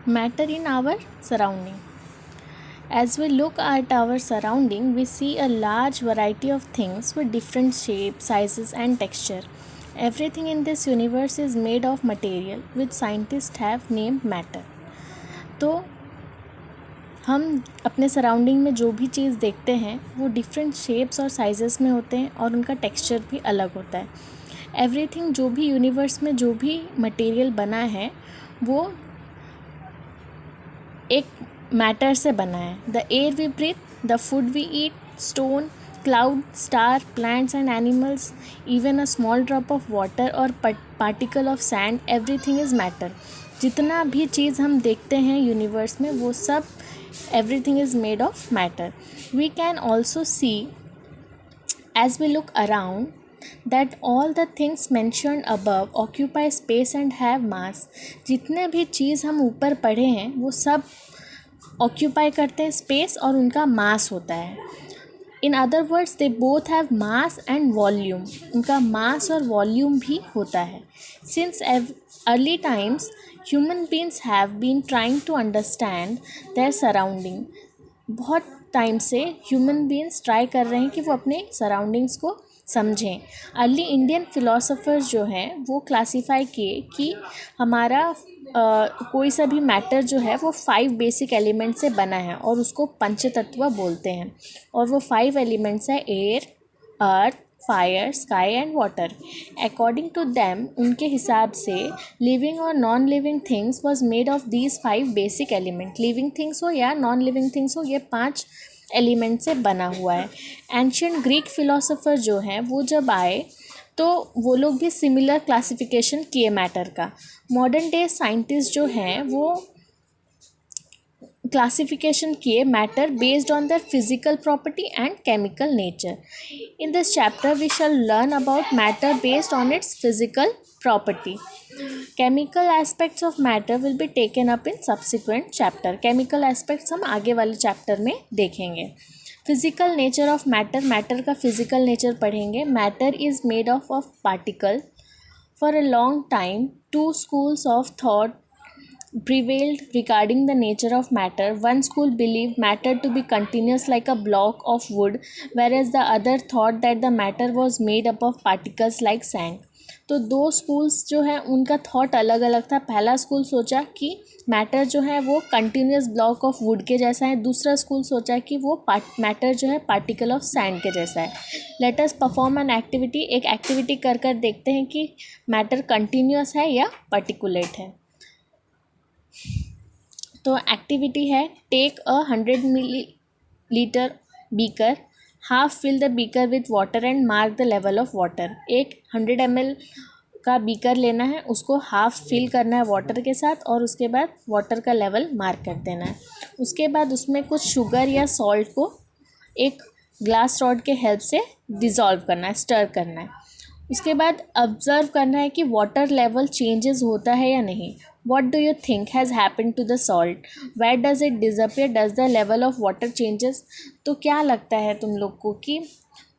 Matter in our surrounding. As we look at our surrounding, we see a large variety of things with different shapes, sizes, and texture. Everything in this universe is made of material which scientists have named matter. तो हम अपने surrounding में जो भी चीज़ देखते हैं वो different shapes और साइजेस में होते हैं और उनका टेक्सचर भी अलग होता है. एवरीथिंग जो भी यूनिवर्स में जो भी मटेरियल बना है वो एक मैटर से बना है. The air we breathe, the food we eat, stone, cloud, star, plants and animals, even a small drop of water or particle of sand, everything is matter. जितना भी चीज़ हम देखते हैं यूनिवर्स में वो सब everything is made of matter. We can also see as we look around that all the things mentioned above occupy space and have mass. जितने भी चीज़ हम ऊपर पढ़े हैं वो सब ऑक्यूपाई करते हैं स्पेस और उनका मास होता है. In other words they both have mass and volume. उनका मास और वॉल्यूम भी होता है. Since early times human beings have been trying to understand their surrounding. बहुत टाइम से ह्यूमन बींग्स ट्राई कर रहे हैं कि वो अपने सराउंडिंग्स को समझें. अर्ली इंडियन फिलोसोफर्स जो हैं वो क्लासीफाई किए कि हमारा कोई सा भी मैटर जो है वो 5 बेसिक एलिमेंट से बना है और उसको पंचतत्व बोलते हैं. और वो 5 एलिमेंट्स है air, earth, fire, sky and water. According to them, उनके हिसाब से लिविंग और non living things was made of these 5 basic element. Living things हो या नॉन लिविंग थिंग्स हो, ये 5 एलिमेंट से बना हुआ है. एंशियंट ग्रीक फिलोसोफर जो हैं वो जब आए तो वो लोग भी सिमिलर क्लासिफिकेशन किए मैटर का. मॉडर्न डे साइंटिस्ट जो हैं वो क्लासिफिकेशन किए matter based on their physical property and chemical nature. In this chapter we shall learn about matter based on its physical property. Chemical aspects of matter will be taken up in subsequent chapter. Chemical aspects हम आगे वाले chapter में देखेंगे. Physical nature of matter. Matter का physical nature पढ़ेंगे. Matter is made of particle. For a long time 2 schools of thought prevailed regarding the nature of matter. One school believed matter to be continuous like a block of wood, whereas the other thought that the matter was made up of particles like sand. तो 2 schools जो हैं उनका thought अलग अलग था. पहला school सोचा कि मैटर जो है वो कंटिन्यूस ब्लॉक ऑफ वुड के जैसा है. दूसरा स्कूल सोचा कि वो मैटर जो है पार्टिकल ऑफ सैंड के जैसा है. Let us perform an activity. एक एक्टिविटी कर कर देखते हैं कि मैटर कंटिन्यूस है या पर्टिकुलेट है. तो एक्टिविटी है take a 100 millilitre beaker, half fill the beaker with water and mark the level of water. एक 100 ml का बीकर लेना है, उसको हाफ फिल करना है वाटर के साथ और उसके बाद वाटर का लेवल मार्क कर देना है. उसके बाद उसमें कुछ शुगर या सॉल्ट को एक ग्लास रॉड के हेल्प से डिज़ोल्व करना है, स्टर करना है. उसके बाद ऑब्ज़र्व करना है कि वाटर लेवल चेंजेस होता है या नहीं. What do you think has happened to the salt? Where does it disappear? Does the level of water changes? तो क्या लगता है तुम लोग को कि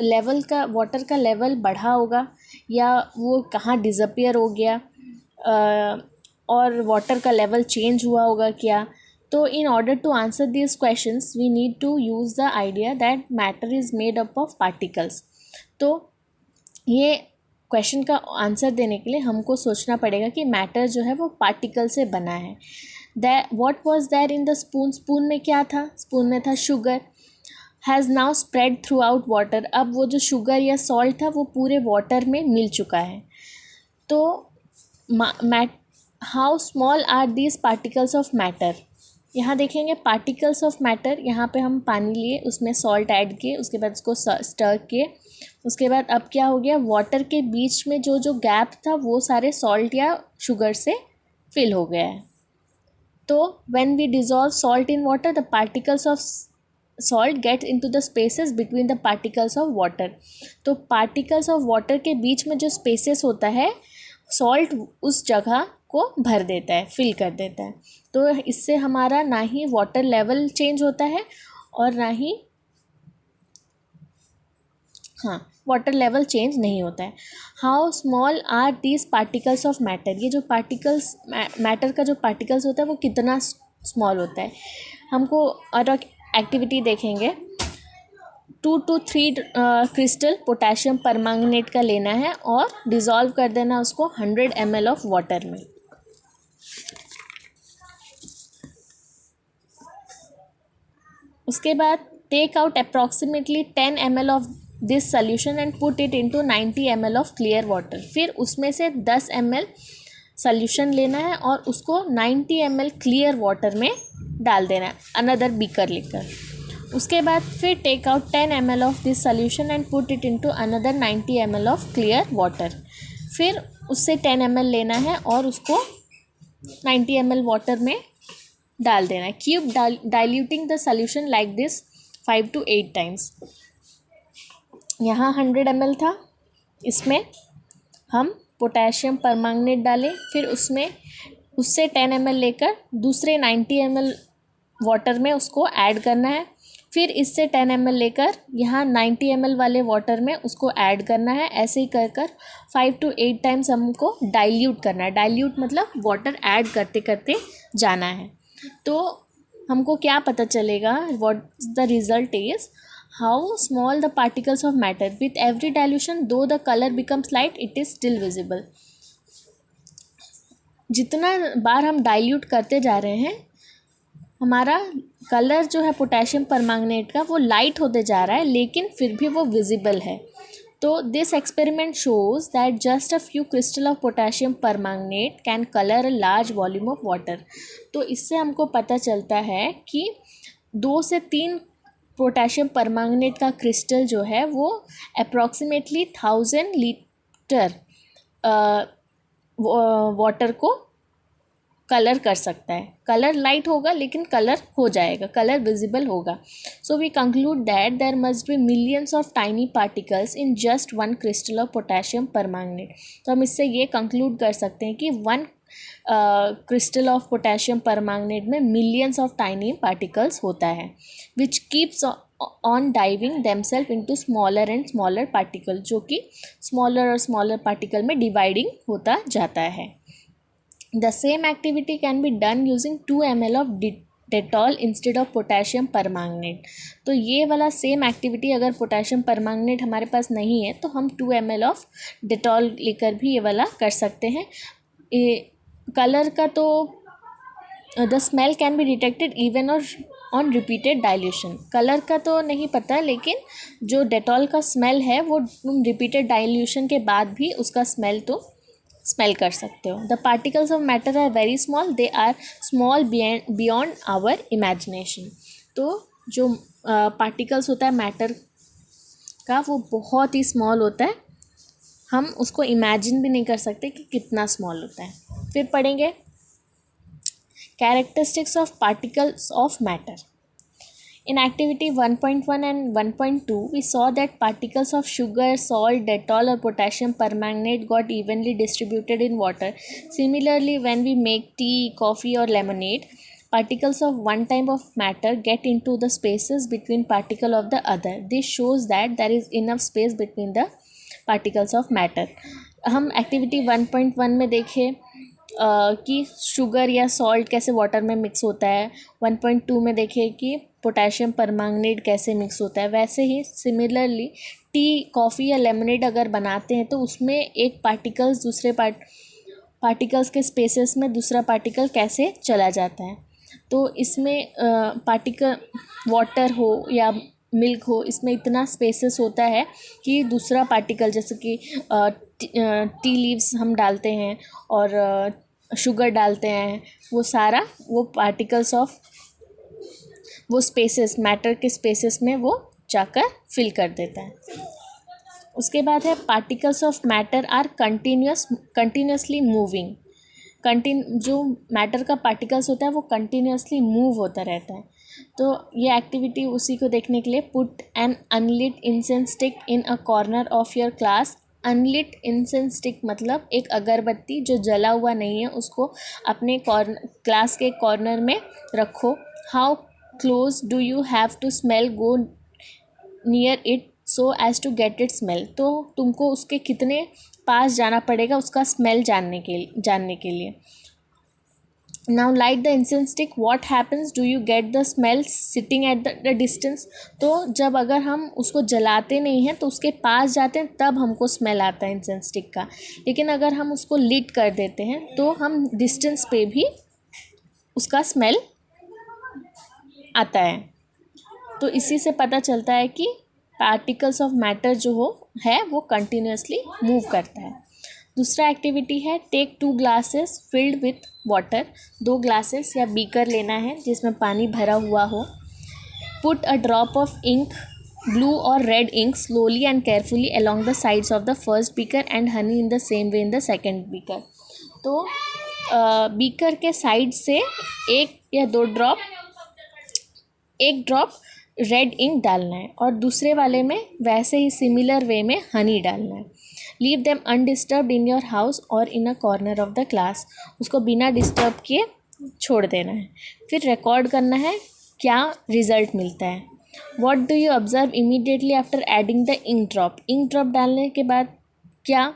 लेवल का वाटर का लेवल बढ़ा होगा या वो कहाँ डिसअपियर हो गया, और वाटर का लेवल चेंज हुआ होगा क्या. तो in order to answer this questions we need to use the idea that matter is made up of particles. तो ये क्वेश्चन का आंसर देने के लिए हमको सोचना पड़ेगा कि मैटर जो है वो पार्टिकल से बना है. What was there in the spoon. Spoon में क्या था. स्पून में था sugar. Has now spread throughout water. अब वो जो शुगर या सॉल्ट था वो पूरे वाटर में मिल चुका है. तो how small are these particles of matter. यहाँ देखेंगे पार्टिकल्स ऑफ मैटर. यहाँ पे हम पानी लिए, उसमें सॉल्ट ऐड किए, उसके बाद उसको स्टर किए. उसके बाद अब क्या हो गया, वाटर के बीच में जो जो गैप था वो सारे सॉल्ट या शुगर से फिल हो गया है. तो when we dissolve salt in water the particles of salt get into the spaces between the particles of water. तो पार्टिकल्स ऑफ वाटर के बीच में जो स्पेसेस होता है सॉल्ट उस जगह को भर देता है, फिल कर देता है. तो इससे हमारा ना ही वाटर लेवल चेंज होता है और ना ही हाँ, वाटर लेवल चेंज नहीं होता है। How small are these particles of matter, ये जो पार्टिकल्स मैटर का जो पार्टिकल्स होता है वो कितना स्मॉल होता है। हमको और एक्टिविटी देखेंगे। 2 to 3 क्रिस्टल पोटेशियम परमैंगनेट का लेना है और डिज़ोल्व कर देना उसको 100 ml ऑफ वाटर में। उसके बाद take out approximately 10 ml of this solution and put it into 90 ml of clear water. फिर उसमें से 10 ml सोल्यूशन लेना है और उसको 90 ml क्लियर वाटर में डाल देना है, अनदर बीकर लेकर। उसके बाद फिर take out 10 ml of this solution and put it into another 90 ml of clear water. फिर उससे 10 ml लेना है और उसको 90 ml वाटर में डाल देना है। Keep diluting the solution like this 5 to 8 times. यहाँ 100 ml था, इसमें हम पोटेशियम परमैंगनेट डालें, फिर उससे 10 ml लेकर दूसरे 90 ml वाटर में उसको ऐड करना है। फिर इससे 10 ml लेकर यहाँ 90 ml वाले वाटर में उसको ऐड करना है। ऐसे ही कर कर 5 to 8 टाइम्स हमको डाइल्यूट करना है। डाइल्यूट मतलब वाटर ऐड करते करते जाना है। तो हमको क्या पता चलेगा, what the result is, how small the particles of matter with every dilution though the colour becomes light it is still visible. जितना बार हम डाइल्यूट करते जा रहे हैं हमारा कलर जो है पोटेशियम परमैंगनेट का वो लाइट होते जा रहा है, लेकिन फिर भी वो विजिबल है। तो this experiment shows that just a few crystal of potassium permanganate can colour a large volume of water. तो इससे हमको पता चलता है कि 2 से 3 पोटेशियम परमैंगनेट का क्रिस्टल जो है वो अप्रॉक्सीमेटली 1000 लीटर वाटर को कलर कर सकता है। कलर लाइट होगा लेकिन कलर हो जाएगा, कलर विजिबल होगा। So we conclude that there must be millions of tiny particles in just 1 crystal of potassium permanganate. तो हम इससे ये कंक्लूड कर सकते हैं कि 1 क्रिस्टल ऑफ पोटेशियम परमैंगनेट में मिलियंस ऑफ टाइनी पार्टिकल्स होता है, which keeps on diving themselves into smaller and smaller particle, जो कि स्मॉलर और स्मॉलर पार्टिकल में डिवाइडिंग होता जाता है। The same activity can be done using 2 ml of Dettol instead of potassium permanganate. तो ये वाला सेम एक्टिविटी अगर पोटेशियम परमैंगनेट हमारे पास नहीं है तो हम 2 ml ऑफ डेटॉल लेकर भी ये वाला कर सकते हैं। कलर का तो the smell can be detected even और ऑन रिपीटेड डाइल्यूशन। कलर का तो नहीं पता, लेकिन जो डेटॉल का स्मेल है वो रिपीटेड डाइल्यूशन के बाद भी उसका स्मेल कर सकते हो। The particles of matter are very small, they are small beyond our imagination. तो जो पार्टिकल्स होता है मैटर का वो बहुत ही स्मॉल होता है, हम उसको इमेजिन भी नहीं कर सकते कि कितना स्मॉल होता है। फिर पढ़ेंगे characteristics of particles of matter. In activity 1.1 and 1.2, we saw that particles of sugar, salt, Dettol or potassium permanganate got evenly distributed in water. Similarly, when we make tea, coffee or lemonade, particles of one type of matter get into the spaces between particle of the other. This shows that there is enough space between the particles of matter. हम activity 1.1 में देखें कि sugar या salt कैसे water में mix होता है। 1.2 में देखें कि पोटेशियम परमैंगनेट कैसे मिक्स होता है। वैसे ही सिमिलरली टी, कॉफ़ी या लेमनेड अगर बनाते हैं तो उसमें एक पार्टिकल्स दूसरे पार्टिकल्स के स्पेसेस में दूसरा पार्टिकल कैसे चला जाता है। तो इसमें पार्टिकल वाटर हो या मिल्क हो, इसमें इतना स्पेसेस होता है कि दूसरा पार्टिकल, जैसे कि टी लीव्स हम डालते हैं और शुगर डालते हैं, वो सारा वो पार्टिकल्स ऑफ वो स्पेसेस मैटर के स्पेसेस में वो जाकर फिल कर देता है। उसके बाद है particles of matter are continuously moving. जो मैटर का पार्टिकल्स होता है वो कंटिन्यूसली मूव होता रहता है। तो ये एक्टिविटी उसी को देखने के लिए put an unlit incense stick in a corner of your class. Unlit incense stick मतलब एक अगरबत्ती जो जला हुआ नहीं है, उसको अपने क्लास के कॉर्नर में रखो। How close do you have to smell go near it so as to get it smell, तो तुमको उसके कितने पास जाना पड़ेगा उसका स्मेल जानने के लिए। Now light the incense stick, what happens, do you get the smell sitting at the distance. तो जब अगर हम उसको जलाते नहीं हैं तो उसके पास जाते हैं तब हमको स्मेल आता है इंसेंस स्टिक का, लेकिन अगर हम उसको लिट कर देते हैं तो हम डिस्टेंस पे भी उसका स्मेल आता है। तो इसी से पता चलता है कि पार्टिकल्स ऑफ मैटर जो है वो कंटिन्यूसली मूव करता है। दूसरा एक्टिविटी है take 2 glasses filled with water, 2 glasses या बीकर लेना है जिसमें पानी भरा हुआ हो। Put a drop of ink, blue or red ink slowly and carefully along the sides of the first beaker and honey in the same way in the second beaker. तो beaker के side से एक या दो drop, एक drop red ink डालना है और दूसरे वाले में वैसे ही सिमिलर वे में हनी डालना है। Leave them undisturbed in your house or in a corner of the class, उसको बिना डिस्टर्ब किए छोड़ देना है। फिर रिकॉर्ड करना है क्या रिज़ल्ट मिलता है। What do you observe immediately after adding the ink drop, ink drop डालने के बाद क्या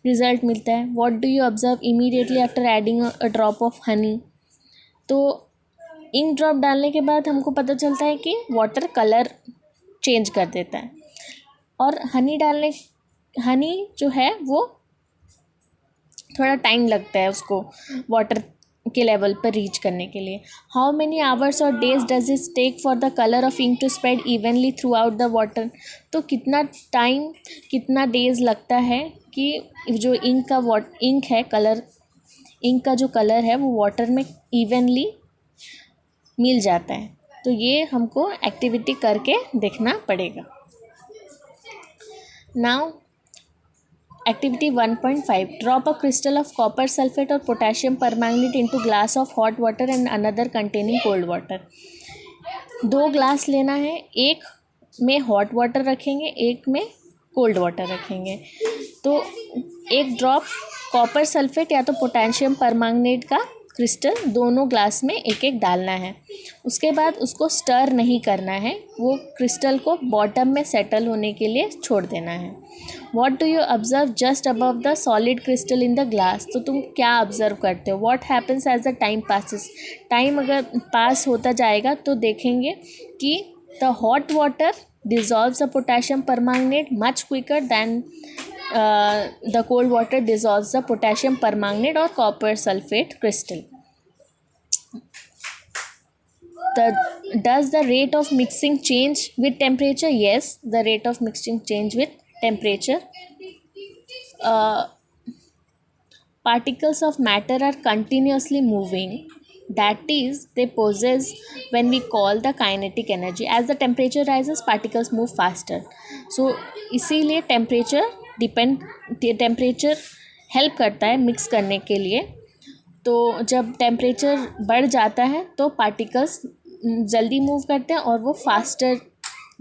रिज़ल्ट मिलता है। What do you observe immediately after adding a drop of honey, तो इंक ड्रॉप डालने के बाद हमको पता चलता है कि वाटर कलर चेंज कर देता है, और हनी जो है वो थोड़ा टाइम लगता है उसको वाटर के लेवल पर रीच करने के लिए। हाउ मेनी आवर्स और days does it take for the colour of ink to spread evenly throughout the water, तो कितना टाइम कितना डेज लगता है कि जो इंक है कलर, इंक का जो कलर है वो वाटर में इवनली मिल जाता है। तो ये हमको एक्टिविटी करके देखना पड़ेगा। Now activity 1.5, drop a crystal of copper sulphate or potassium permanganate into glass of hot water and another containing cold water. 2 glass लेना है, एक में हॉट वाटर रखेंगे, एक में कोल्ड वाटर रखेंगे। तो एक ड्रॉप कॉपर सल्फेट या तो पोटेशियम परमैंगनेट का क्रिस्टल दोनों ग्लास में एक एक डालना है। उसके बाद उसको स्टर नहीं करना है, वो क्रिस्टल को बॉटम में सेटल होने के लिए छोड़ देना है। What do you observe just above the solid crystal in the glass, तो तुम क्या ऑब्जर्व करते हो। What happens as the time passes, time अगर पास होता जाएगा तो देखेंगे कि the hot water dissolves the potassium permanganate much quicker than the cold water dissolves the potassium permanganate or copper sulfate crystal. Does the rate of mixing change with temperature? Yes, the rate of mixing change with temperature. Particles of matter are continuously moving, that is they possess when we call the kinetic energy. As the temperature rises particles move faster, so इसीलिए temperature help करता है mix करने के लिए। तो जब temperature बढ़ जाता है तो पार्टिकल्स जल्दी मूव करते हैं और वो फास्टर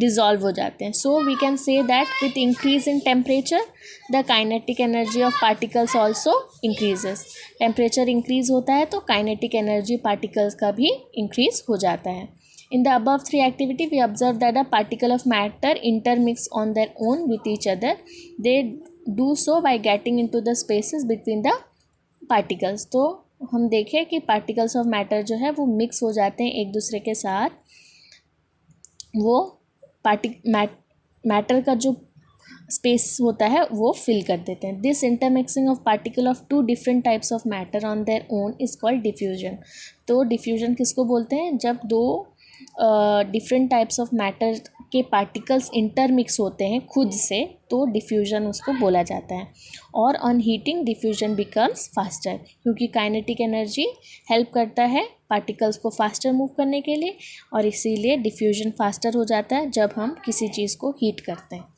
डिज़ोल्व हो जाते हैं। So we can say that with increase in temperature the kinetic energy of particles also increases. Temperature increase होता है तो काइनेटिक एनर्जी पार्टिकल्स का भी इंक्रीज हो जाता है। In the above 3 activity we observe that a particle of matter intermix on their own with each other, they do so by getting into the spaces between the particles. तो हम देखें कि particles of matter जो है वो mix हो जाते हैं एक दूसरे के साथ, वो मैटर का जो स्पेस होता है वो फिल कर देते हैं। This intermixing of particle of 2 different types of matter on their own is called diffusion. तो डिफ्यूजन किसको बोलते हैं, जब 2 डिफरेंट टाइप्स ऑफ मैटर के पार्टिकल्स इंटरमिक्स होते हैं खुद से, तो डिफ्यूजन उसको बोला जाता है। और on heating diffusion becomes faster, क्योंकि काइनेटिक एनर्जी हेल्प करता है पार्टिकल्स को फास्टर मूव करने के लिए, और इसीलिए डिफ्यूजन फास्टर हो जाता है जब हम किसी चीज़ को हीट करते हैं।